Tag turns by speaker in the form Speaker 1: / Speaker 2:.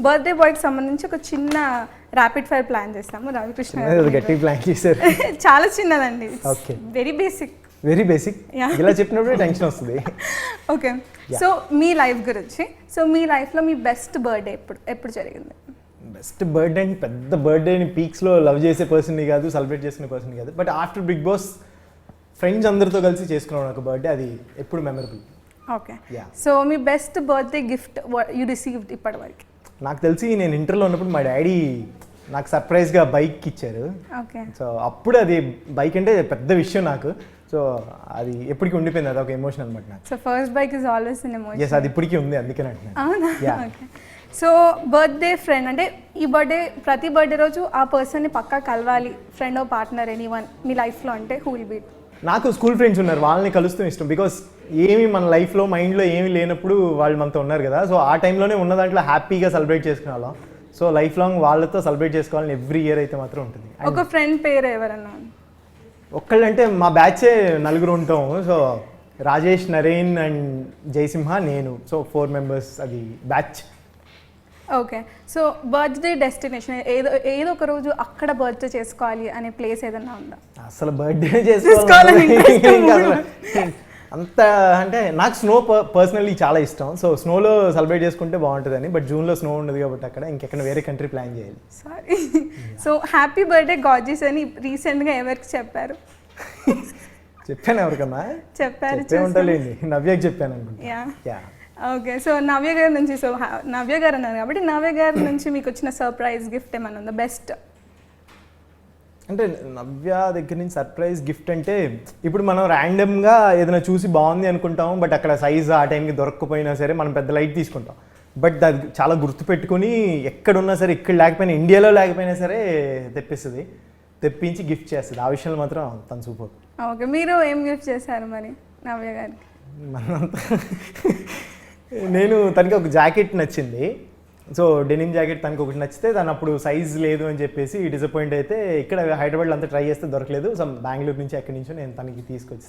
Speaker 1: Birthday బాయ్కి సంబంధించి ఒక చిన్న ర్యాపిడ్ ఫైర్ ప్లాన్ చేస్తాము. రవికృష్ణ
Speaker 2: గట్టి ప్లాన్ చేశారు.
Speaker 1: చాలా చిన్నదండి,
Speaker 2: okay,
Speaker 1: very basic.
Speaker 2: Very basic. ఇలా చెప్పినప్పుడు టెన్షన్ వస్తుంది.
Speaker 1: ఓకే, సో మీ లైఫ్ గురించి, సో మీ లైఫ్లో మీ బెస్ట్ బర్త్డే ఎప్పుడు జరిగింది?
Speaker 2: బెస్ట్ బర్త్డే అని పెద్ద బర్త్డేని పీక్స్లో లవ్ చేసే పర్సన్ని కాదు, సెలబ్రేట్ చేసుకునే పర్సన్ కాదు, but after Bigg Boss friends అందరితో కలిసి చేసుకున్నాను ఒక బర్త్డే, అది ఎప్పుడు మెమరబుల్.
Speaker 1: ఓకే, సో మీ best birthday gift you received ఇప్పటివరకు?
Speaker 2: నాకు తెలిసి నేను ఇంటర్లో ఉన్నప్పుడు మా డాడీ నాకు సర్ప్రైజ్గా బైక్ ఇచ్చారు.
Speaker 1: ఓకే,
Speaker 2: సో అప్పుడు అది బైక్ అంటే పెద్ద విషయం నాకు. సో అది ఎప్పటికీ ఉండిపోయింది, అది ఒక ఎమోషన్ అనమాట నాకు.
Speaker 1: So first bike is always an emotion.
Speaker 2: Yes, అది ఇప్పటికీ ఉంది, అందుకని అంటున్నాను.
Speaker 1: అవునా? ఓకే, సో బర్త్డే ఫ్రెండ్ అంటే ఈ ప్రతి బర్త్డే రోజు ఆ పర్సన్ని పక్కా కలవాలి, ఫ్రెండ్ ఓ పార్ట్నర్ ఎనీవన్ మీ లైఫ్లో అంటే హూ విల్ బీ?
Speaker 2: నాకు స్కూల్ ఫ్రెండ్స్ ఉన్నారు, వాళ్ళని కలుస్తూ ఇష్టం. బికాస్ ఏమి మన లైఫ్లో మైండ్లో ఏమీ లేనప్పుడు వాళ్ళు మనతో ఉన్నారు కదా, సో ఆ టైంలోనే ఉన్న దాంట్లో హ్యాపీగా సెలబ్రేట్ చేసుకునే వాళ్ళం. సో లైఫ్ లాంగ్ వాళ్ళతో సెలబ్రేట్ చేసుకోవాలని ఎవ్రీ ఇయర్ అయితే మాత్రం ఉంటుంది.
Speaker 1: ఒక ఫ్రెండ్ పేరు ఎవరన్నా?
Speaker 2: ఒక్కళ్ళంటే మా బ్యాచే నలుగురు ఉంటాం. సో రాజేష్, నరేన్ అండ్ జయసింహ, నేను, సో 4 members అది batch.
Speaker 1: Okay, so birthday destination ఏదో ఒక రోజు అక్కడ బర్త్డే చేసుకోవాలి అనే ప్లేస్ ఏదన్నా ఉందా?
Speaker 2: అసలు బర్త్డే చేసుకోవాలని అంత అంటే నాకు స్నో పర్సనల్లీ చాలా ఇష్టం. సో స్నోలో సెలబ్రేట్ చేసుకుంటే బాగుంటుందని, బట్ జూన్లో స్నో ఉండదు కాబట్టి అక్కడ ఇంకెక్కడ వేరే కంట్రీ ప్లాన్ చేయాలి.
Speaker 1: Sorry. So happy birthday gorgeous అని రీసెంట్గా ఎవరికి చెప్పారు?
Speaker 2: చెప్పాను ఎవరికన్నా?
Speaker 1: చెప్పారు,
Speaker 2: ఉంటాలేండి, నవ్యకి చెప్పాను అనుకుంటా.
Speaker 1: ఓకే, సో నవ్య గారి నుంచి, సో నవ్య గారు అన్నారు కాబట్టి నవ్య గారి నుంచి మీకు వచ్చిన సర్ప్రైజ్ గిఫ్ట్ ఏమన్నా ఉందా బెస్ట్?
Speaker 2: అంటే నవ్య దగ్గర నుంచి సర్ప్రైజ్ గిఫ్ట్ అంటే ఇప్పుడు మనం ర్యాండమ్గా ఏదైనా చూసి బాగుంది అనుకుంటాం, బట్ అక్కడ సైజ్ ఆ టైంకి దొరకకపోయినా సరే మనం పెద్ద లైట్ తీసుకుంటాం. బట్ అది చాలా గుర్తుపెట్టుకుని ఎక్కడున్నా సరే, ఇక్కడ లేకపోయినా ఇండియాలో లేకపోయినా సరే తెప్పిస్తుంది, తెప్పించి గిఫ్ట్ చేస్తుంది. ఆ విషయంలో మాత్రం తను సూపర్.
Speaker 1: ఓకే, మీరు ఏం గిఫ్ట్ చేశారు మరి నవ్య గారికి?
Speaker 2: నేను తనకి ఒక జాకెట్ నచ్చింది, సో డెనిమ్ జాకెట్ తనకి ఒకటి నచ్చితే తను అప్పుడు సైజ్ లేదు అని చెప్పేసి డిసప్పాయింట్ అయితే ఇక్కడ హైదరాబాద్లో అంతా ట్రై చేస్తే దొరకలేదు. సో బెంగళూరు నుంచి ఎక్కడి నుంచో నేను తనకి తీసుకొచ్చి